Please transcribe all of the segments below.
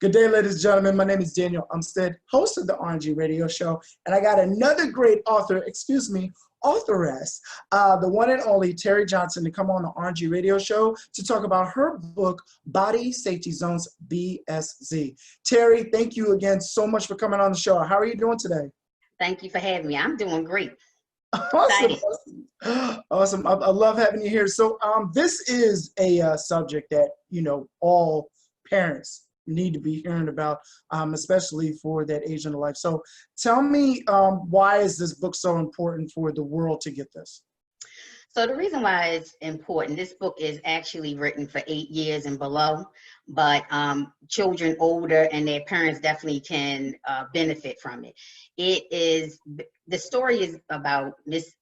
Good day, ladies and gentlemen. My name is Daniel Umstead, host of the RNG Radio Show, and I got another great authoress, the one and only Terri Johnson, to come on the RNG Radio Show to talk about her book, Body Safety Zones, BSZ. Terri, thank you again so much for coming on the show. How are you doing today? Thank you for having me. I'm doing great. Awesome. I love having you here. So this is a subject that, all parents need to be hearing about, especially for that age in their life. So tell me, why is this book so important for the world to get this? So the reason why it's important, this book is actually written for 8 years and below, but children older and their parents definitely can benefit from it. The story is about Miss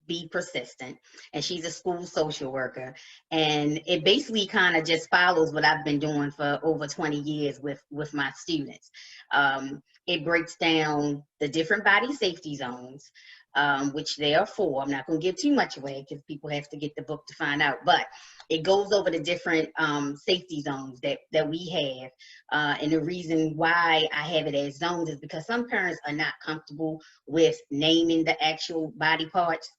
Be Persistent, and she's a school social worker, and it basically kind of just follows what I've been doing for over 20 years with my students. It breaks down the different body safety zones, which there are 4. I'm not going to give too much away because people have to get the book to find out, but it goes over the different safety zones that we have. And the reason why I have it as zones is because some parents are not comfortable with naming the actual body parts.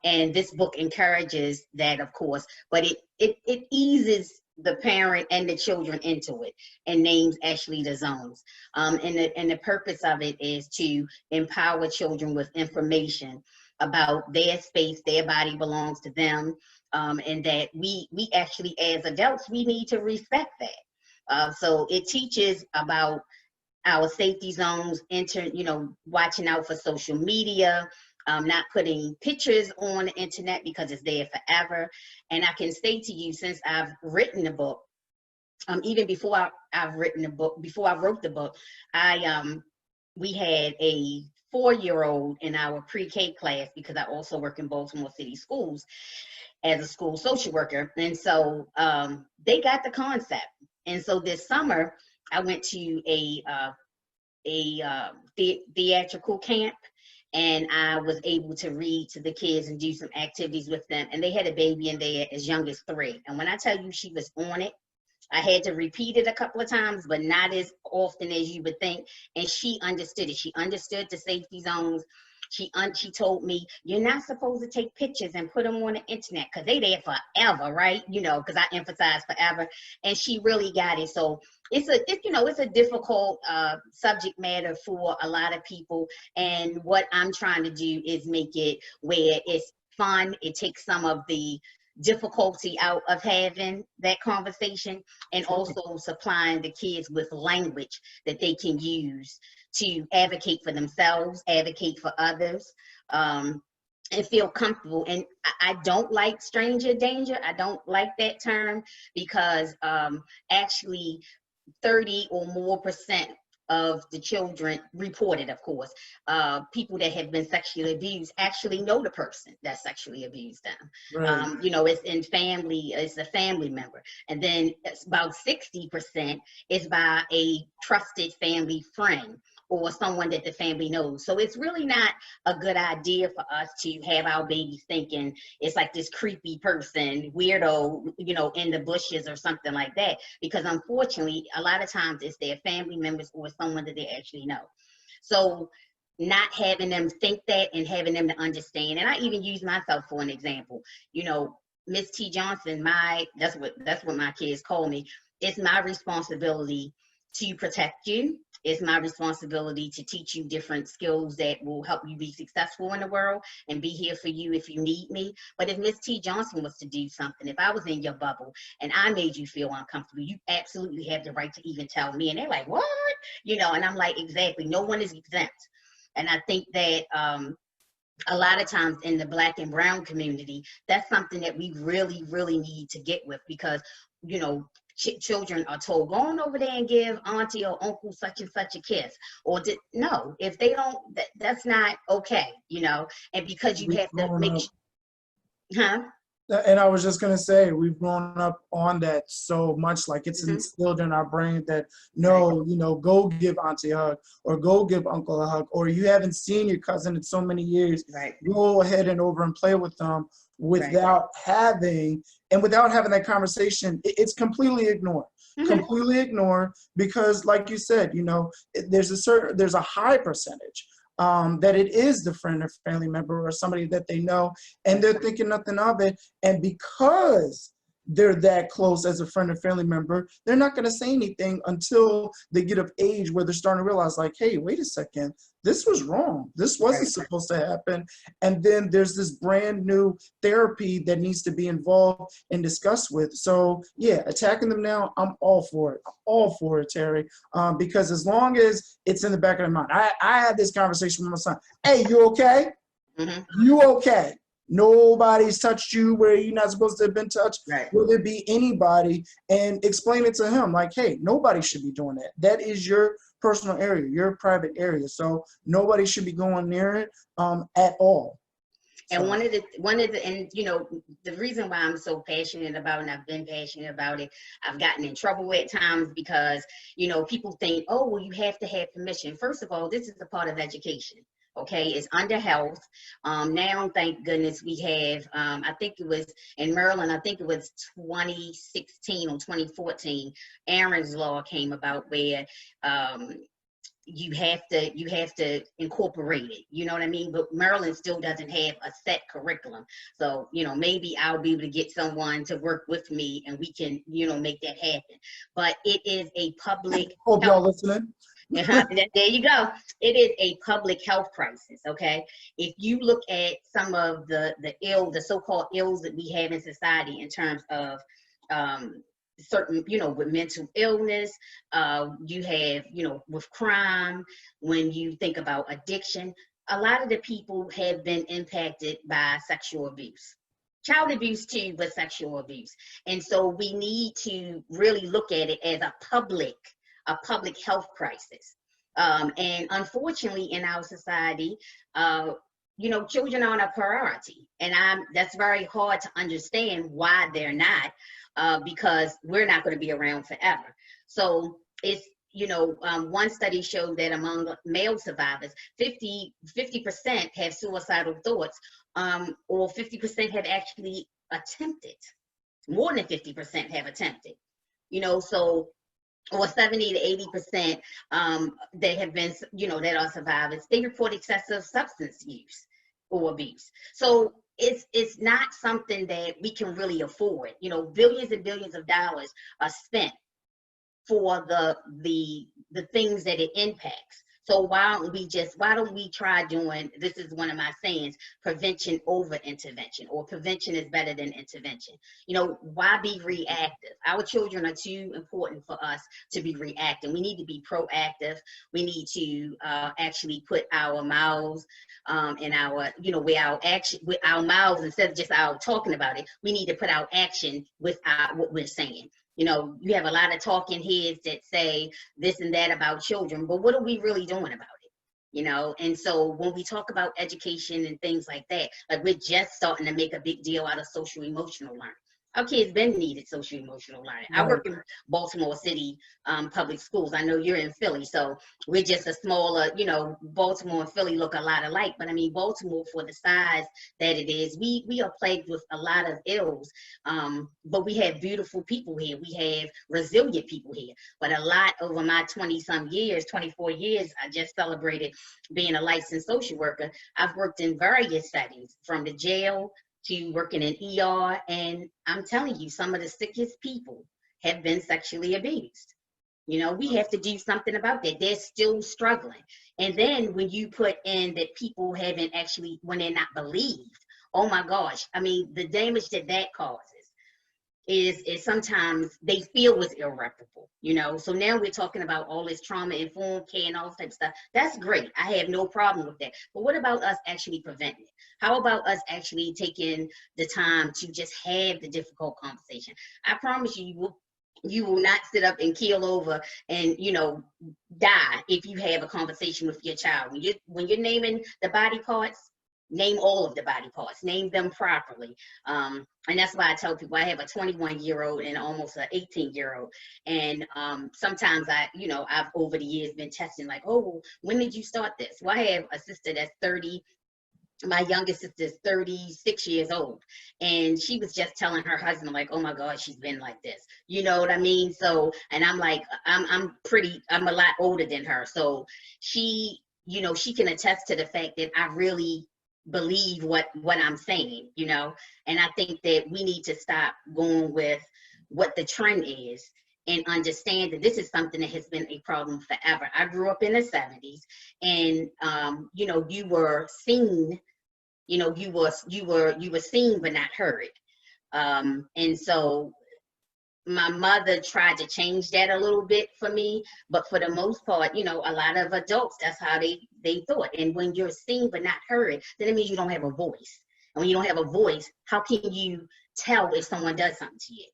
And this book encourages that, of course, but it eases the parent and the children into it and names actually the zones. And the purpose of it is to empower children with information about their space, their body belongs to them, and that we actually, as adults, we need to respect that. So it teaches about our safety zones, watching out for social media, not putting pictures on the internet because it's there forever. And I can say to you, since I've written the book, even before I wrote the book, we had a 4-year-old in our pre-K class, because I also work in Baltimore City schools as a school social worker. And so they got the concept. And so this summer, I went to a theatrical camp, and I was able to read to the kids and do some activities with them. And they had a baby in there as young as 3. And when I tell you she was on it, I had to repeat it a couple of times, but not as often as you would think. And she understood it. She understood the safety zones. She told me, you're not supposed to take pictures and put them on the internet because they there forever, right? Because I emphasize forever. And she really got it. So it's a difficult subject matter for a lot of people. And what I'm trying to do is make it where it's fun. It takes some of the difficulty out of having that conversation, and also supplying the kids with language that they can use to advocate for themselves, advocate for others, and feel comfortable. And I don't like stranger danger. I don't like that term, because actually 30 or more % of the children reported, of course, people that have been sexually abused actually know the person that sexually abused them. Right. It's in family, it's a family member. And then it's about 60% is by a trusted family friend or someone that the family knows. So it's really not a good idea for us to have our babies thinking it's like this creepy person, weirdo, in the bushes or something like that. Because unfortunately, a lot of times it's their family members or someone that they actually know. So not having them think that and having them to understand. And I even use myself for an example. Miss T. Johnson, that's what my kids call me. It's my responsibility to protect you. It's my responsibility to teach you different skills that will help you be successful in the world and be here for you if you need me. But if Miss T. Johnson was to do something, if I was in your bubble and I made you feel uncomfortable, you absolutely have the right to even tell me. And they're like, what? And I'm like, exactly. No one is exempt. And I think that a lot of times in the Black and brown community, that's something that we really, really need to get with, because, children are told, go on over there and give auntie or uncle such and such a kiss. Or no, if they don't, that's not okay, and because you have to make sure, And I was just going to say, we've grown up on that so much, like it's instilled in our brain that, no, go give auntie a hug or go give uncle a hug, or you haven't seen your cousin in so many years, go ahead and over and play with them, without having that conversation. It's completely ignored. Completely ignored, because like you said, you know, there's a high percentage that it is the friend or family member or somebody that they know, and they're thinking nothing of it. And because they're that close as a friend or family member, they're not going to say anything until they get of age where they're starting to realize, like, hey, wait a second, this was wrong. This wasn't supposed to happen. And then there's this brand new therapy that needs to be involved and discussed with. So yeah, attacking them now, I'm all for it. I'm all for it, Terri, because as long as it's in the back of their mind. I had this conversation with my son. Hey, you okay? You okay? Nobody's touched you where you're not supposed to have been touched. Will it be anybody? And explain it to him like, hey, nobody should be doing that. That is your personal area, your private area. So nobody should be going near it at all. And and you know, the reason why I'm so passionate about it, and I've been passionate about it, I've gotten in trouble at times because, you know, people think, oh, well, you have to have permission. First of all, this is a part of education. Okay, it's under health. Now, thank goodness, we have, I think it was in Maryland, I think it was 2016 or 2014, Aaron's Law came about where you have to incorporate it, you know what I mean? But Maryland still doesn't have a set curriculum. So, you know, maybe I'll be able to get someone to work with me and we can, you know, make that happen. But it is a public Hope y'all listening. There you go. It is a public health crisis, okay? If you look at some of the so-called ills that we have in society in terms of certain, you know, with mental illness, you have, you know, with crime, when you think about addiction, a lot of the people have been impacted by sexual abuse. Child abuse too, but sexual abuse. And so we need to really look at it as a public health crisis. And unfortunately in our society, you know, children aren't a priority. And that's very hard to understand why they're not, because we're not going to be around forever. So it's, you know, one study showed that among male survivors, 50% have suicidal thoughts, or 50% have actually attempted. More than 50% have attempted. You know, so, or 70 to 80% that have been, you know, that are survivors, they report excessive substance use or abuse. So it's not something that we can really afford. You know, billions and billions of dollars are spent for the things that it impacts. So why don't we try doing, this is one of my sayings, prevention over intervention, or prevention is better than intervention. You know, why be reactive? Our children are too important for us to be reactive. We need to be proactive. We need to actually put our mouths in our, you know, with our mouths, instead of just our talking about it, we need to put our action with what we're saying. You know, you have a lot of talking heads that say this and that about children, but what are we really doing about it? You know, and so when we talk about education and things like that, like we're just starting to make a big deal out of social emotional learning. Our kids been needed social emotional learning. I work in Baltimore City public schools. I know you're in Philly, so we're just a smaller, you know, Baltimore and Philly look a lot alike. But I mean, Baltimore, for the size that it is, we are plagued with a lot of ills. But we have beautiful people here. We have resilient people here. But a lot over my 20-some years, 24 years, I just celebrated being a licensed social worker. I've worked in various settings, from the jail to working in ER, and I'm telling you, some of the sickest people have been sexually abused. You know, we have to do something about that. They're still struggling. And then when you put in that people haven't actually, when they're not believed, oh my gosh, I mean, the damage that causes is sometimes they feel was irreparable, you know. So now we're talking about all this trauma-informed care and all this type of stuff. That's great. I have no problem with that. But what about us actually preventing it? How about us actually taking the time to just have the difficult conversation? I promise you will not sit up and keel over and, you know, die if you have a conversation with your child. When you're naming the body parts, name all of the body parts, name them properly. And that's why I tell people I have a 21-year-old and almost an 18-year-old. And sometimes I've over the years been testing like, oh, when did you start this? Well, I have a sister that's 30, my youngest sister is 36 years old, and she was just telling her husband, like, oh my God, she's been like this. You know what I mean? So, and I'm like, I'm a lot older than her. So she, you know, she can attest to the fact that I really believe what I'm saying, you know. And I think that we need to stop going with what the trend is and understand that this is something that has been a problem forever. I grew up in the 70s, and you know, you were seen, you know, you were seen but not heard. And so my mother tried to change that a little bit for me, but for the most part, you know, a lot of adults, that's how they thought. And when you're seen but not heard, then it means you don't have a voice. And when you don't have a voice, how can you tell if someone does something to you?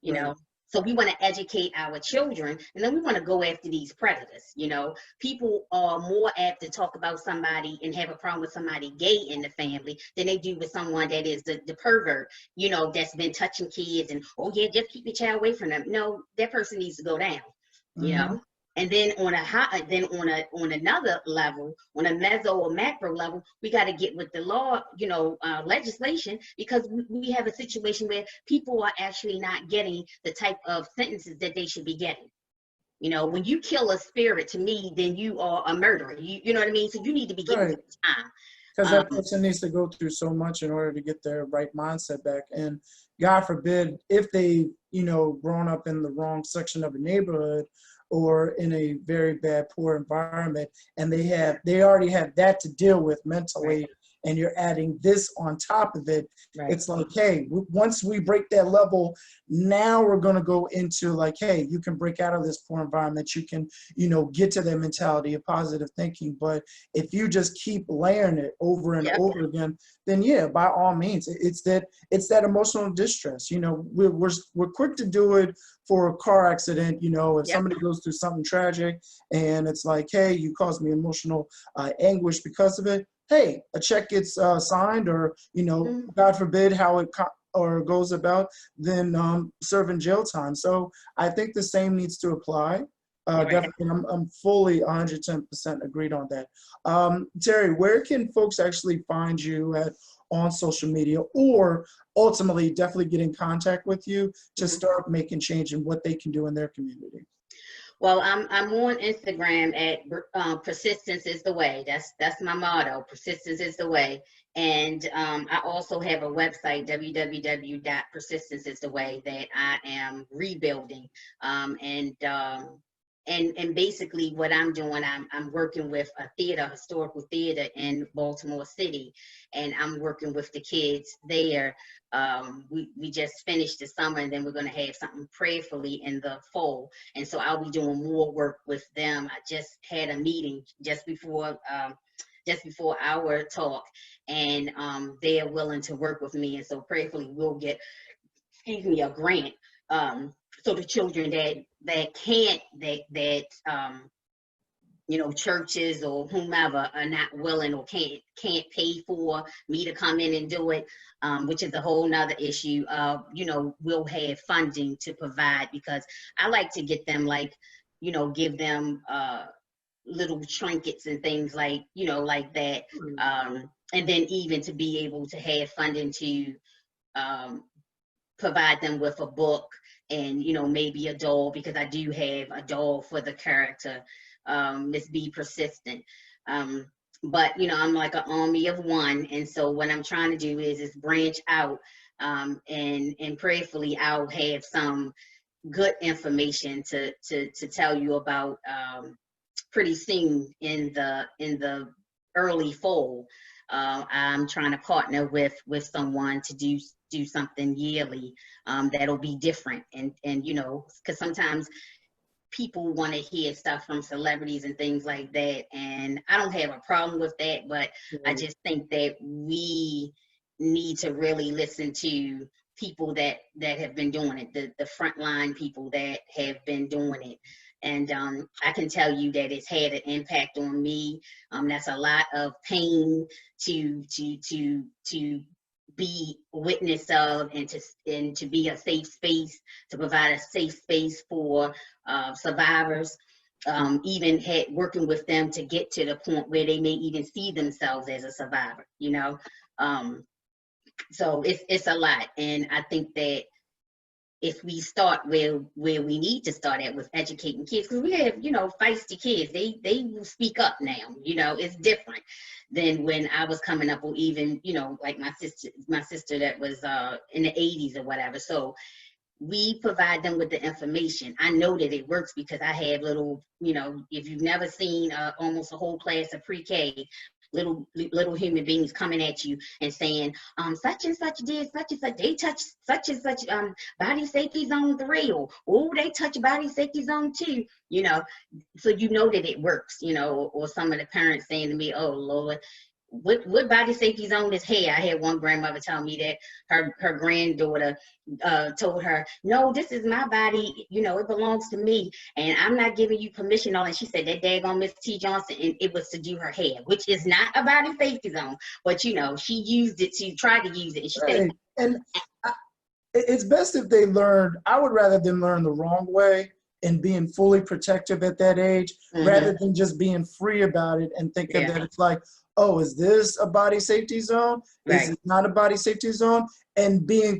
You Right. know, so we want to educate our children, and then we want to go after these predators. You know, people are more apt to talk about somebody and have a problem with somebody gay in the family than they do with someone that is the pervert, you know, that's been touching kids and, oh yeah, just keep your child away from them. No, that person needs to go down, you Mm-hmm. know. And then on another level, on a meso or macro level, we got to get with the law, you know, legislation, because we have a situation where people are actually not getting the type of sentences that they should be getting. You know, when you kill a spirit, to me, then you are a murderer. You know what I mean? So you need to be given Right. time. Because that person needs to go through so much in order to get their right mindset back. And God forbid, if they, you know, grown up in the wrong section of a neighborhood or in a very bad, poor environment, and they already have that to deal with mentally, Right. and you're adding this on top of it. Right. It's like, hey, once we break that level, now we're going to go into like, hey, you can break out of this poor environment. You can, you know, get to that mentality of positive thinking. But if you just keep layering it over and Yep. over again, then yeah, by all means, it's that emotional distress. You know, we're quick to do it for a car accident. You know, if Yep. somebody goes through something tragic and it's like, hey, you caused me emotional anguish because of it. Hey, a check gets signed, or, you know, Mm-hmm. God forbid how it or goes about, then serving jail time. So I think the same needs to apply. Right. Definitely, I'm fully 110% agreed on that. Terri, where can folks actually find you on social media, or ultimately definitely get in contact with you to Mm-hmm. start making change in what they can do in their community? Well, I'm on Instagram at persistence is the way. That's my motto. Persistence is the way. And I also have a website, www.persistenceistheway, that I am rebuilding. And basically what I'm doing, I'm working with a historical theater in Baltimore City, and I'm working with the kids there. We just finished the summer, and then we're going to have something prayerfully in the fall. And so I'll be doing more work with them. I just had a meeting just before our talk, and they are willing to work with me. And so prayerfully we'll get, a grant, so the children that can't, you know, churches or whomever are not willing or can't pay for me to come in and do it, which is a whole nother issue. You know, we'll have funding to provide, because I like to get them, like, you know, give them little trinkets and things like, you know, like that. And then even to be able to have funding to provide them with a book, and, you know, maybe a doll, because I do have a doll for the character, Miss Be Persistent. But, you know, I'm like an army of one. And so what I'm trying to do is branch out, and prayerfully I'll have some good information to tell you about pretty soon in the early fall. I'm trying to partner with someone to do something yearly, that'll be different, and you know, because sometimes people want to hear stuff from celebrities and things like that, and I don't have a problem with that, but I just think that we need to really listen to people that have been doing it, the frontline people that have been doing it. And I can tell you that it's had an impact on me. That's a lot of pain to be witness of, and to be a safe space, to provide a safe space for survivors. even had working with them to get to the point where they may even see themselves as a survivor, you know. So it's a lot, and I think that if we start where we need to start at with educating kids, because we have, you know, feisty kids, they will speak up now, you know. It's different than when I was coming up, or even, you know, like my sister that was in the 80s or whatever. So we provide them with the information. I know that it works because I have little, you know, if you've never seen almost a whole class of pre-K, little human beings coming at you and saying, such and such did such and such, they touch such and such body safety zone 3, or oh, they touch body safety zone 2, you know. So you know that it works, you know. Or some of the parents saying to me, oh Lord, what body safety zone is hair? I had one grandmother tell me that her granddaughter told her, no, this is my body, you know, it belongs to me, and I'm not giving you permission. And she said that daggone Miss T. Johnson, and it was to do her hair, which is not a body safety zone, but you know, she used it, she tried to use it, and she said, and it's best if they learn. I would rather them learn the wrong way and being fully protective at that age, rather than just being free about it and thinking that it's like, oh, is this a body safety zone? Right. Is it not a body safety zone? And being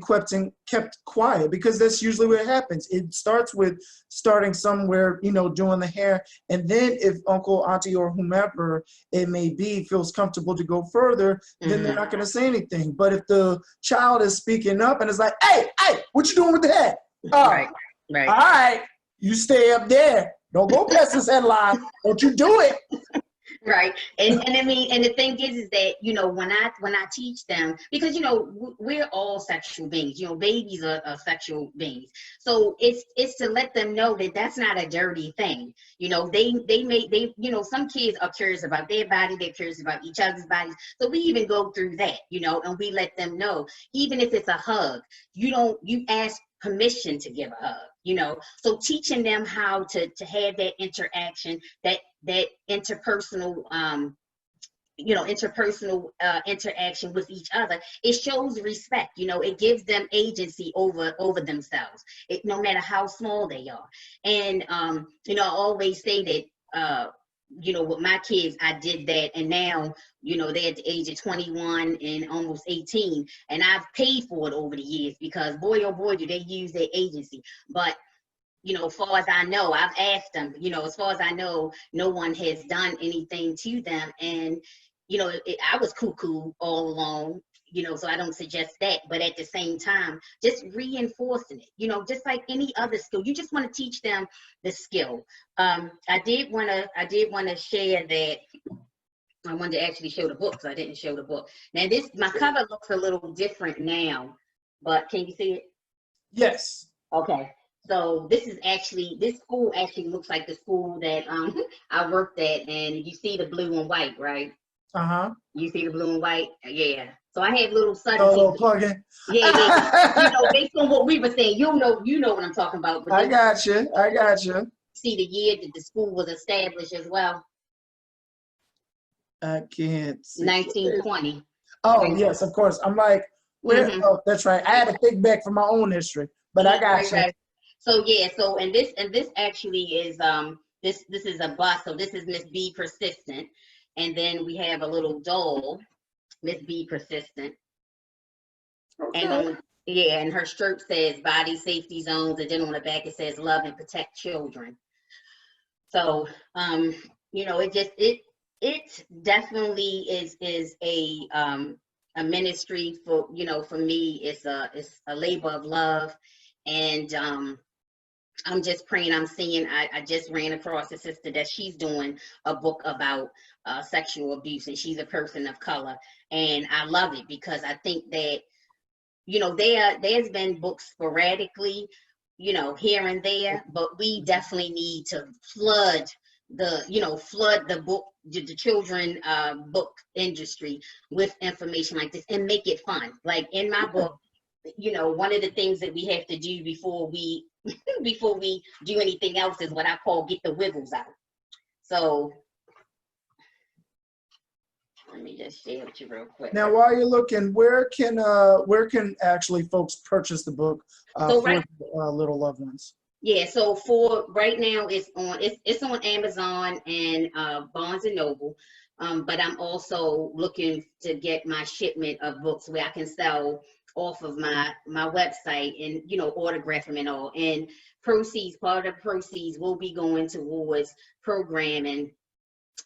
kept quiet, because that's usually what happens. It starts with starting somewhere, you know, doing the hair. And then if uncle, auntie, or whomever it may be feels comfortable to go further, then they're not going to say anything. But if the child is speaking up and is like, hey, what you doing with the hair? Right. All right, you stay up there. Don't go past this headline. Don't you do it. Right. And I mean, and the thing is that, you know, when I teach them, because, you know, we're all sexual beings, you know, babies are sexual beings. So it's to let them know that that's not a dirty thing. You know, they you know, some kids are curious about their body, they're curious about each other's bodies. So we even go through that, you know, and we let them know, even if it's a hug, you ask permission to give a hug, you know. So teaching them how to have that interaction, that interpersonal you know, interpersonal interaction with each other, it shows respect, you know. It gives them agency over themselves, no matter how small they are. And you know, I always say that you know, with my kids, I did that, and now, you know, they're at the age of 21 and almost 18, and I've paid for it over the years, because boy, oh boy, do they use their agency. But you know, as far as I know, I've asked them, you know, as far as I know, no one has done anything to them. And, you know, I was cuckoo all along, you know, so I don't suggest that. But at the same time, just reinforcing it, you know, just like any other skill, you just want to teach them the skill. I did want to share that. I wanted to actually show the book, so I didn't show the book. Now my cover looks a little different now, but can you see it? Yes. Okay. So this school actually looks like the school that I worked at, and you see the blue and white, right? You see the blue and white? Yeah. So I had little subtleties. Plug-in. Yeah. You know, based on what we were saying, you know what I'm talking about. But I got you. See the year that the school was established as well. I can't see. 1920. Oh, yes, of course. I'm like, where? Oh, that's right. I had to think back from my own history, but I got you. Right. So yeah, so and this actually is this is a bust. So this is Miss B Persistent, and then we have a little doll, Miss B Persistent. Okay. And and her shirt says body safety zones, and then on the back it says love and protect children. So you know, it definitely is a ministry for, you know, for me. It's a labor of love, and I'm just praying. I'm seeing, I just ran across a sister that she's doing a book about sexual abuse, and she's a person of color. And I love it, because I think that, you know, there's been books sporadically, you know, here and there, but we definitely need to flood the book, the children book industry with information like this, and make it fun. Like in my book, you know, one of the things that we have to do before we do anything else is what I call get the wiggles out. So let me just share with you real quick. Now, while you're looking, where can actually folks purchase the book for little loved ones? Yeah, so for right now, it's on Amazon and Barnes and Noble, but I'm also looking to get my shipment of books where I can sell off of my website and autograph them and all. And part of the proceeds will be going towards programming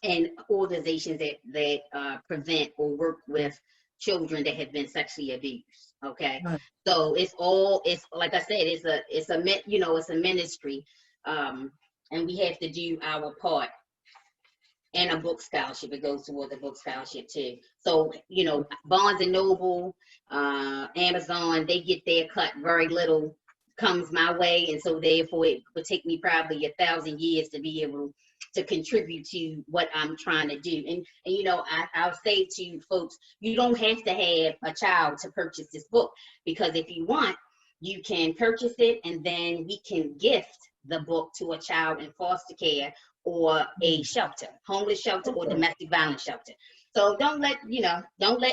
and organizations that prevent or work with children that have been sexually abused. Okay, Right. so it's like I said, it's a ministry, and we have to do our part. And a book scholarship, it goes towards a book scholarship too. So Barnes and Noble, Amazon, they get their cut. Very little comes my way, and so therefore it would take me probably 1,000 years to be able to contribute to what I'm trying to do. And I'll say to folks, you don't have to have a child to purchase this book, because if you want, you can purchase it and then we can gift the book to a child in foster care or a shelter, homeless shelter or domestic violence shelter. So don't let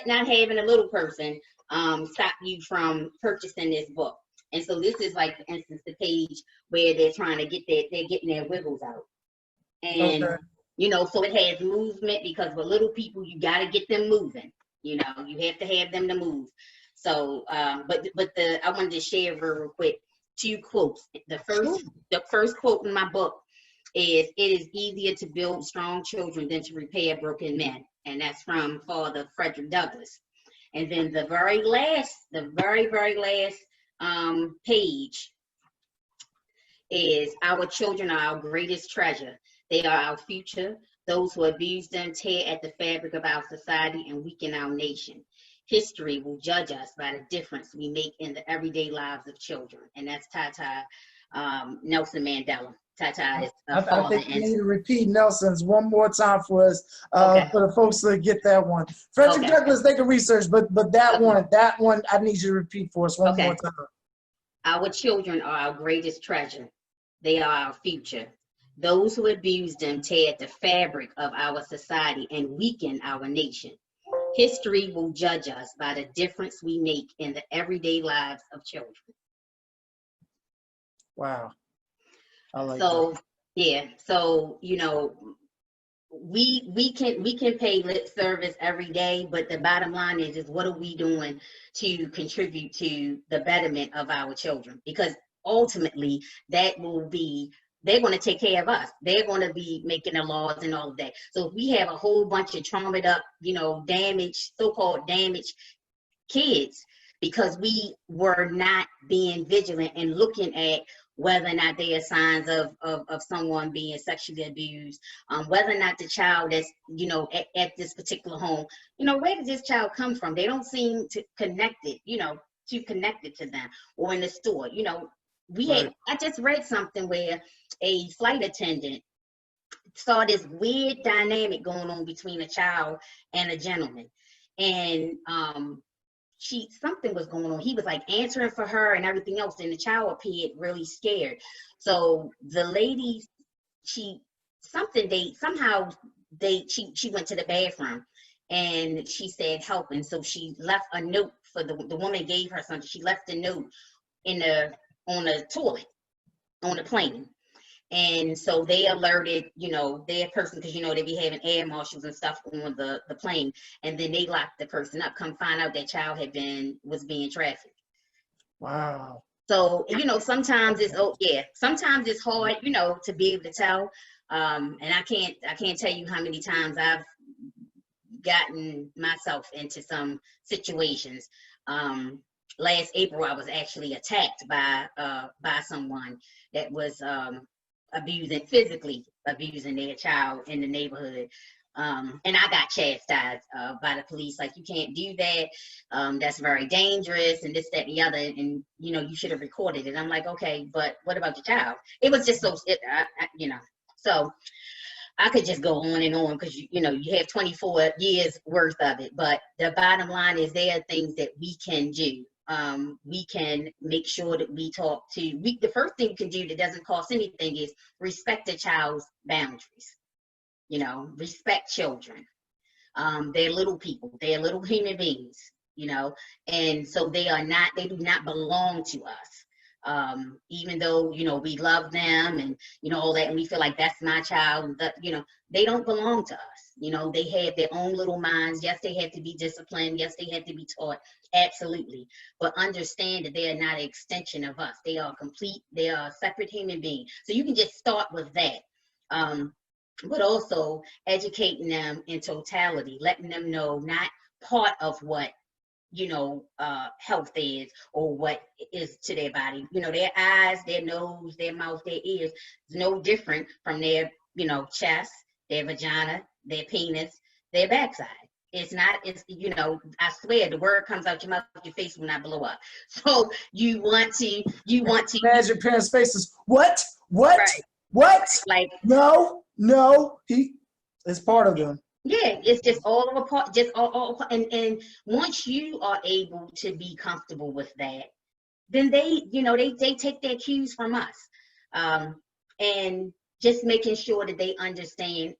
not having a little person stop you from purchasing this book. And so this is like, for instance, the page where they're trying to they're getting their wiggles out. And, so it has movement, because with little people, you got to get them moving. You have to have them to move. So, but I wanted to share real quick 2 quotes. The first quote in my book is, "It is easier to build strong children than to repair broken men." And that's from Father Frederick Douglass. And then the very last page is, "Our children are our greatest treasure. They are our future. Those who abuse them tear at the fabric of our society and weaken our nation. History will judge us by the difference we make in the everyday lives of children." And that's Nelson Mandela. Is I think we need to repeat Nelson's one more time for us, for the folks to get that one. Frederick Douglass, they can research, but that one, I need you to repeat for us one more time. "Our children are our greatest treasure. They are our future. Those who abuse them tear at the fabric of our society and weaken our nation. History will judge us by the difference we make in the everyday lives of children." Wow. I like so that. Yeah, so we can pay lip service every day, but the bottom line is what are we doing to contribute to the betterment of our children? Because ultimately they're going to take care of us. They're going to be making the laws and all of that. So if we have a whole bunch of traumatized up, damaged, so-called damaged kids, because we were not being vigilant and looking at whether or not there are signs of someone being sexually abused, whether or not the child that's, at this particular home, where did this child come from? They don't seem to connect it, to them, or in the store. I just read something where a flight attendant saw this weird dynamic going on between a child and a gentleman. And something was going on. He was like answering for her and everything else, and the child appeared really scared. So the lady, she went to the bathroom and she said help. And so she left a note for the woman, gave her something. She left a note on the toilet on the plane. And so they alerted, their person, because, they be having air marshals and stuff on the plane. And then they locked the person up. Come find out that child was being trafficked. Wow. So, sometimes it's hard, to be able to tell. And I can't tell you how many times I've gotten myself into some situations. Last April, I was actually attacked by someone that was physically abusing their child in the neighborhood. And I got chastised by the police, like, you can't do that. That's very dangerous, and this, that, and the other. And, you should have recorded it. I'm like, okay, but what about your child? It was just so, so I could just go on and on, because, you have 24 years worth of it. But the bottom line is there are things that we can do. We can make sure that we talk to, the first thing you can do that doesn't cost anything is respect the child's boundaries. Respect children. They're little people. They're little human beings, and so they do not belong to us. even though, you know, we love them and, you know, all that, and we feel like that's my child, that, you know, they don't belong to us. You know, they have their own little minds. Yes, they have to be disciplined. Yes, they have to be taught. Absolutely. But understand that they are not an extension of us. They are complete. They are a separate human being. So you can just start with that. But also educating them in totality, letting them know not part of what, you know, health is or what is to their body. You know, their eyes, their nose, their mouth, their ears is no different from their, you know, chest, their vagina, their penis, their backside. It's not, it's, you know, I swear the word comes out your mouth, your face will not blow up. So you want to Imagine parents' faces. What? What? right, What? like, No, it's part of them. yeah, it's just all of a part, just all and once you are able to be comfortable with that, then they, you know, they take their cues from us. And just making sure that they understand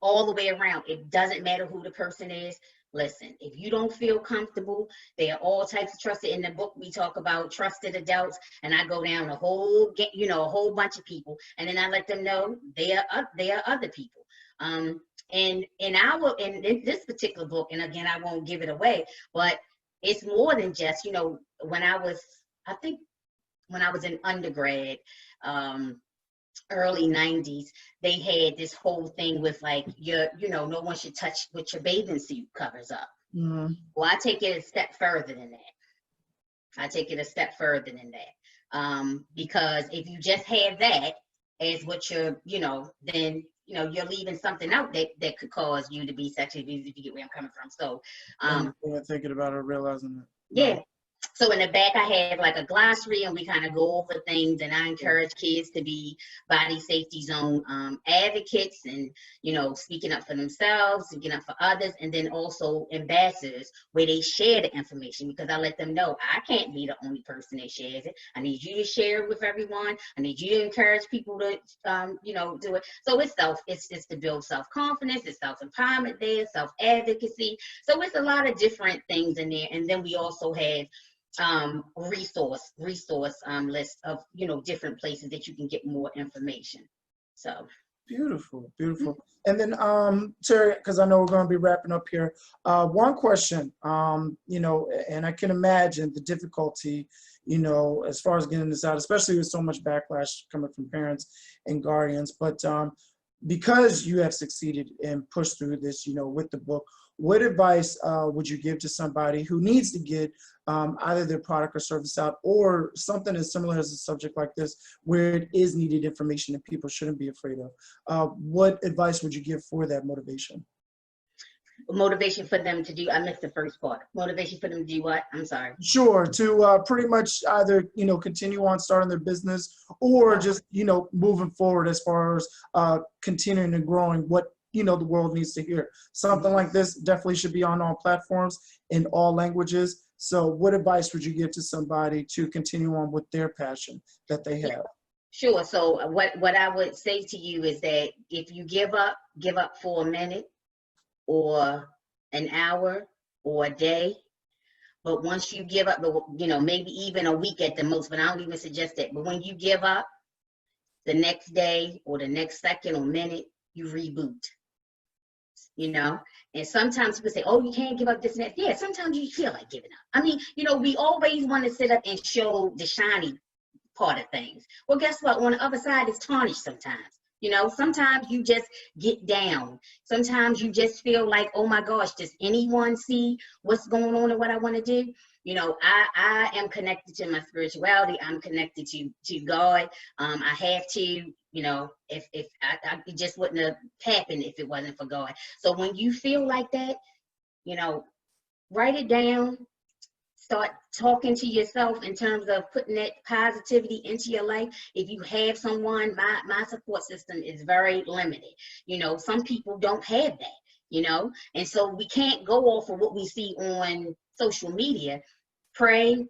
all the way around. It doesn't matter who the person is. Listen, if you don't feel comfortable, there are all types of trusted. In the book, we talk about trusted adults, and I go down a whole, you know, a whole bunch of people, and then I let them know they are other people. And in this particular book, and again, I won't give it away, but it's more than just, you know, I think when I was in undergrad, early 90s, they had this whole thing with like, you know, no one should touch what your bathing suit covers up. Mm-hmm. Well, I take it a step further than that. Because if you just have that as what you're, you know, then, you know, you're leaving something out that could cause you to be sexually abused, if you get where I'm coming from. So, thinking about it, realizing it. Yeah. So in the back, I have like a glossary, and we kind of go over things, and I encourage kids to be body safety zone advocates, and, you know, speaking up for themselves, speaking up for others, and then also ambassadors where they share the information, because I let them know I can't be the only person that shares it. I need you to share it with everyone. I need you to encourage people to, you know, do it. So it's to build self-confidence, it's self-empowerment there, self-advocacy. So it's a lot of different things in there. And then we also have resource list of, you know, different places that you can get more information. So beautiful. And then Terri, because I know we're going to be wrapping up here, one question, you know, and I can imagine the difficulty, you know, as far as getting this out, especially with so much backlash coming from parents and guardians, but because you have succeeded and pushed through this, you know, with the book, what advice would you give to somebody who needs to get either their product or service out, or something as similar as a subject like this, where it is needed information that people shouldn't be afraid of? What advice would you give for that motivation? Motivation for them to do, I missed the first part. Motivation for them to do what? I'm sorry. Sure, to pretty much either, you know, continue on starting their business, or just, you know, moving forward as far as continuing and growing what, you know, the world needs to hear. Something like this definitely should be on all platforms in all languages. So what advice would you give to somebody to continue on with their passion that they have? Sure. So what I would say to you is that if you give up for a minute or an hour or a day. But once you give up, you know, maybe even a week at the most, but I don't even suggest that. But when you give up, the next day or the next second or minute, you reboot. You know, and sometimes people say, oh, you can't give up this and that. Yeah, sometimes you feel like giving up. I mean, you know, we always want to sit up and show the shiny part of things. Well, guess what? On the other side, it's tarnished sometimes. You know, sometimes you just get down. Sometimes you just feel like, oh my gosh, does anyone see what's going on and what I want to do? You know, I am connected to my spirituality. I'm connected to God. I have to, you know, if it just wouldn't have happened if it wasn't for God. So when you feel like that, you know, write it down. Start talking to yourself in terms of putting that positivity into your life. If you have someone, my support system is very limited. You know, some people don't have that, you know, and so we can't go off of what we see on social media. Pray,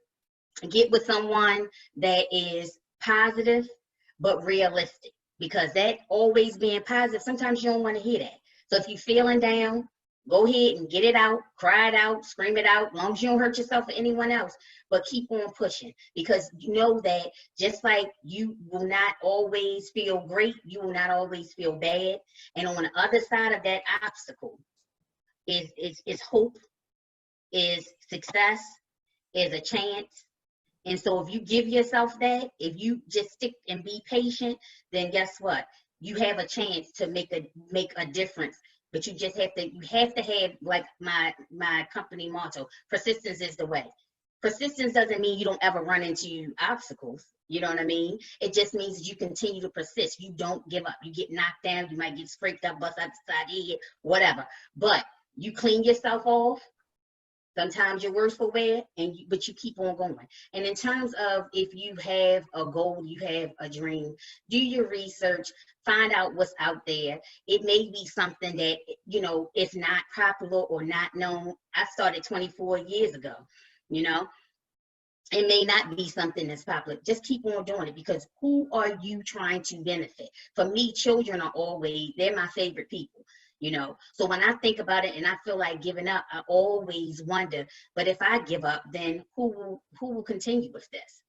get with someone that is positive but realistic, because that always being positive, sometimes you don't want to hear that. So if you're feeling down, Go ahead and get it out, cry it out, scream it out, as long as you don't hurt yourself or anyone else, but keep on pushing, because you know that just like you will not always feel great, you will not always feel bad. And on the other side of that obstacle is hope, is success, is a chance. And so if you give yourself that, if you just stick and be patient, then guess what? You have a chance to make a difference. But you just have to have, like my company motto, persistence is the way. Persistence doesn't mean you don't ever run into obstacles. You know what I mean? It just means that you continue to persist. You don't give up. You get knocked down. You might get scraped up, bust out the side of your head, whatever. But you clean yourself off. Sometimes you're worse for wear, but you keep on going. And in terms of if you have a goal, you have a dream, do your research, find out what's out there. It may be something that, you know, is not popular or not known. I started 24 years ago, you know. It may not be something that's popular. Just keep on doing it, because who are you trying to benefit? For me, children are always, they're my favorite people. You know, so when I think about it and I feel like giving up, I always wonder, but if I give up, then who will continue with this?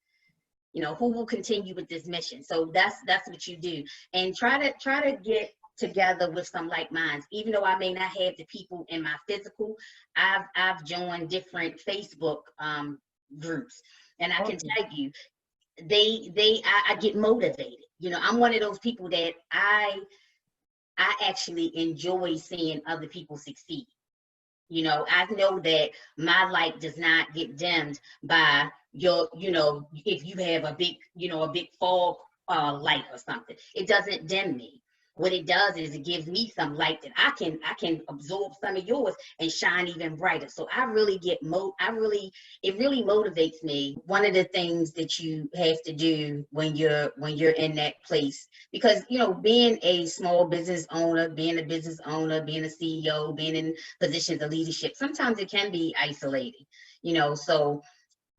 You know, who will continue with this mission? So that's what you do. And try to get together with some like minds. Even though I may not have the people in my physical, I've joined different Facebook groups, and I can tell you, I get motivated. You know, I'm one of those people that I actually enjoy seeing other people succeed. You know, I know that my light does not get dimmed by your, you know, if you have a big, you know, a big fog light or something. It doesn't dim me. What it does is it gives me some light that I can absorb some of yours and shine even brighter. So I really get it really motivates me. One of the things that you have to do when you're in that place, because, you know, being a small business owner, being a CEO, being in positions of leadership, sometimes it can be isolating, you know. So,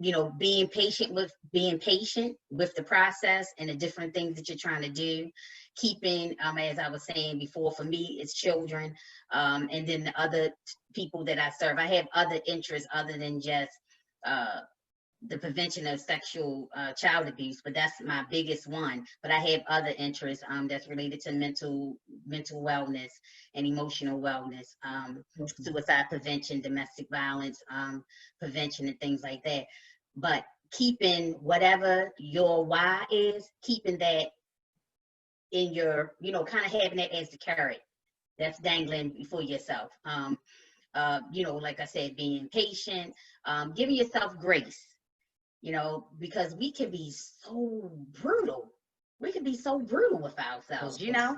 you know, being patient with the process and the different things that you're trying to do, keeping, as I was saying before, for me, it's children, and then the other people that I serve. I have other interests other than just the prevention of sexual child abuse, but that's my biggest one. But I have other interests that's related to mental wellness and emotional wellness, suicide prevention, domestic violence prevention, and things like that. But keeping whatever your why is, keeping that in your, you know, kind of having it as the carrot that's dangling before yourself. You know, like I said, being patient, giving yourself grace, you know, because we can be so brutal. We can be so brutal with ourselves, you know.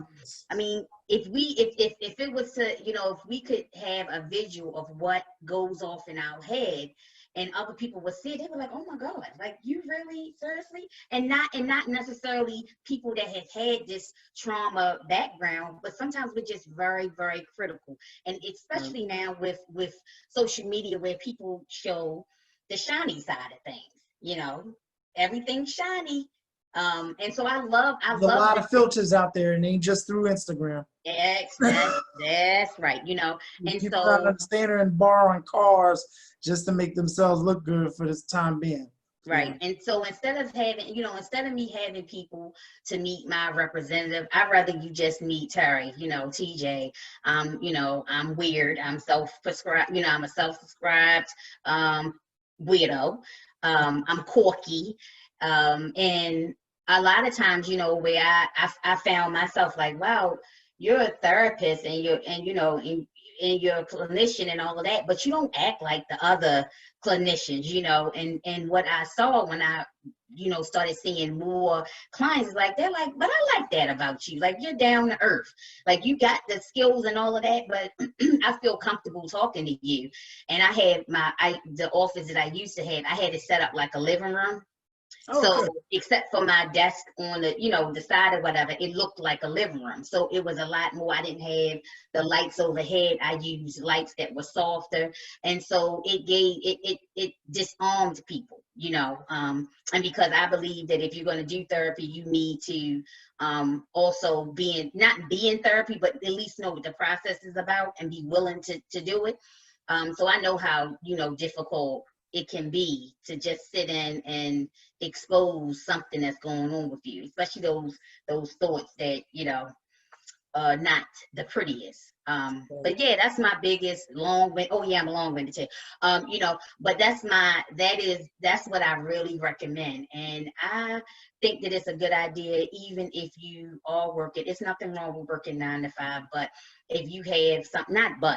I mean, if it was to, you know, if we could have a visual of what goes off in our head, and other people would see it, they were like, "Oh my God, like, you really, seriously?" And not necessarily people that have had this trauma background, but sometimes we're just very, very critical. And especially now with social media, where people show the shiny side of things, you know, everything's shiny. And so I love a lot of filters out there, and ain't just through Instagram. That's right, you know. And people so not understanding and borrowing cars just to make themselves look good for this time being. Right. And so instead of me having people to meet my representative, I'd rather you just meet Terri, you know, TJ. You know, I'm weird. I'm self-prescribed, you know, I'm a self-prescribed weirdo. I'm quirky. And a lot of times, you know, where I found myself like, wow, you're a therapist and you're a clinician and all of that, but you don't act like the other clinicians, you know. And what I saw when I, you know, started seeing more clients is like, they're like, but I like that about you. Like, you're down to earth. Like, you got the skills and all of that, but I feel comfortable talking to you. And I had the office that I used to have, I had it set up like a living room. Oh, So good. except for my desk on the, the side or whatever, it looked like a living room. So it was a lot more. I didn't have the lights overhead. I used lights that were softer. And so it disarmed people, and because I believe that if you're going to do therapy, you need to also not be in therapy, but at least know what the process is about and be willing to do it. So I know how, difficult it can be to just sit in and expose something that's going on with you, especially those thoughts that, not the prettiest. But yeah, that's my biggest oh yeah, I'm a long-winded too. But that's what I really recommend. And I think that it's a good idea, even if you are working, it's nothing wrong with working 9 to 5, but if you have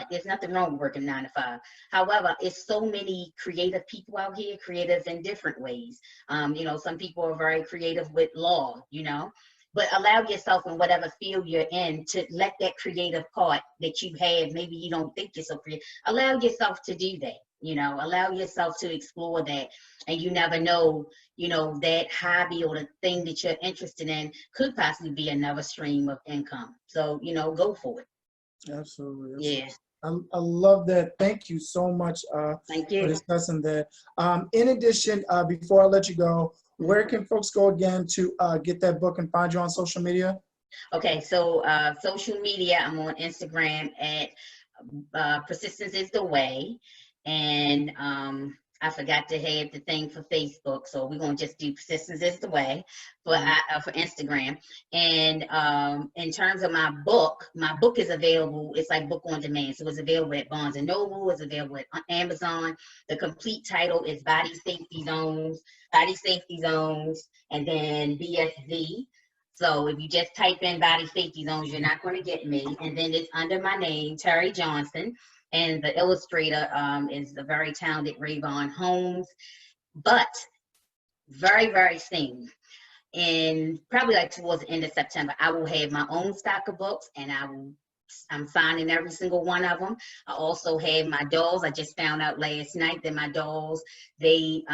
there's nothing wrong with working 9 to 5. However, it's so many creative people out here, creative in different ways. Some people are very creative with law, but allow yourself in whatever field you're in to let that creative part that you have, maybe you don't think you're so creative, allow yourself to do that, allow yourself to explore that. And you never know, that hobby or the thing that you're interested in could possibly be another stream of income. So, go for it. Absolutely. Yeah. I love that. Thank you so much Thank for you. discussing that. In addition, before I let you go, where can folks go again to get that book and find you on social media? Okay, so social media, I'm on Instagram at Persistence is the Way. And I forgot to have the thing for Facebook, so we're gonna just do Persistence is the Way for Instagram. And in terms of my book is available. It's like book on demand, so it's available at Barnes and Noble. It's available at Amazon. The complete title is Body Safety Zones, and then BSZ. So if you just type in Body Safety Zones, you're not going to get me. And then it's under my name, Terri Johnson. And the illustrator is the very talented Rayvon Holmes. But very, very soon, and probably like towards the end of September, I will have my own stock of books, and I'm signing every single one of them. I also have my dolls. I just found out last night that my dolls, they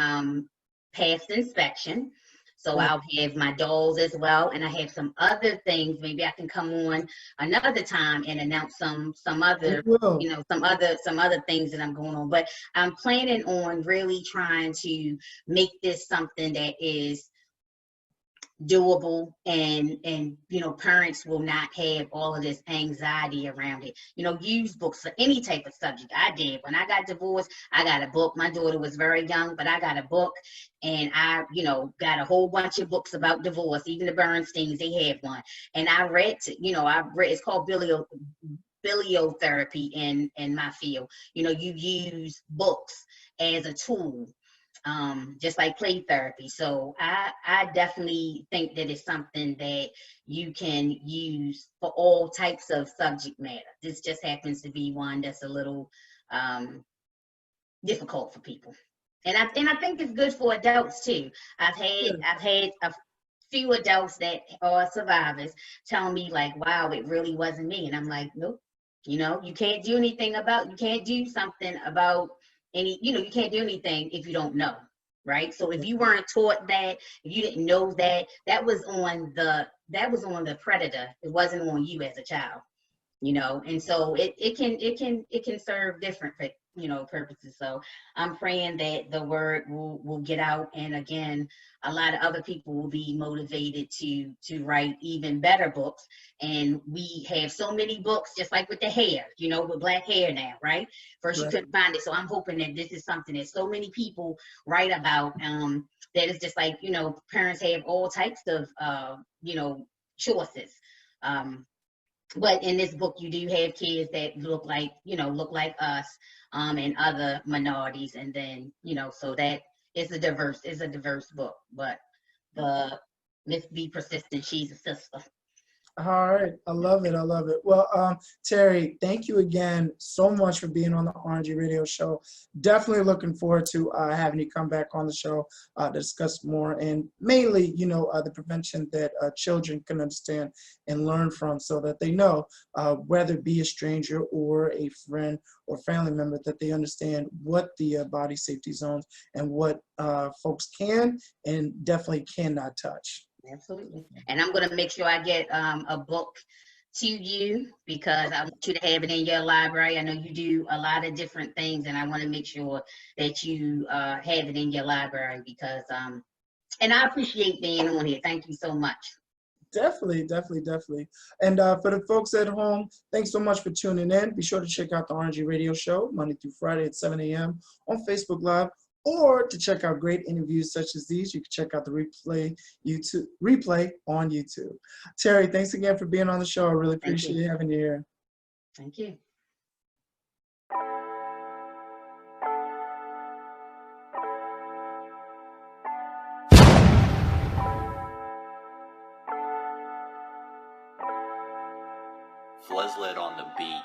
passed inspection. So I'll have my dolls as well, and I have some other things. Maybe I can come on another time and announce some other, some other things that I'm going on. But I'm planning on really trying to make this something that is doable, and parents will not have all of this anxiety around it. Use books for any type of subject. I did when I got divorced. I got a book. My daughter was very young, but I got a book, and I got a whole bunch of books about divorce. Even the Bernsteins, they have one, and I read it's called bibliotherapy in my field. You use books as a tool, just like play therapy. So I definitely think that it's something that you can use for all types of subject matter. This just happens to be one that's a little difficult for people, and I think it's good for adults too. I've had a few adults that are survivors tell me like, wow, it really wasn't me. And I'm like, nope. You can't do anything you can't do something about you can't do anything if you don't know, right? So if you weren't taught that, if you didn't know that was on the predator. It wasn't on you as a child, and so it can serve different purposes. So I'm praying that the word will get out, and again, a lot of other people will be motivated to write even better books. And we have so many books, just like with the hair, with black hair now, right? First you couldn't find it. So I'm hoping that this is something that so many people write about, that it's just like, parents have all types of choices. But in this book, you do have kids that look like us, and other minorities. And then, so that it's a diverse book. But the Miss Be Persistent, she's a sister. All right. I love it. I love it. Well, Terri, thank you again so much for being on the RNG Radio Show. Definitely looking forward to having you come back on the show to discuss more, and mainly, the prevention that children can understand and learn from, so that they know, whether it be a stranger or a friend or family member, that they understand what the body safety zones and what folks can and definitely cannot touch. Absolutely. And I'm going to make sure I get a book to you, because I want you to have it in your library. I know you do a lot of different things, and I want to make sure that you have it in your library, because, and I appreciate being on here. Thank you so much. Definitely, definitely, definitely. And for the folks at home, thanks so much for tuning in. Be sure to check out the RNG Radio Show Monday through Friday at 7 a.m. on Facebook Live, or to check out great interviews such as these, you can check out the replay on YouTube. Terri, thanks again for being on the show. I really appreciate having you here. Thank you. Fleslet on the beat.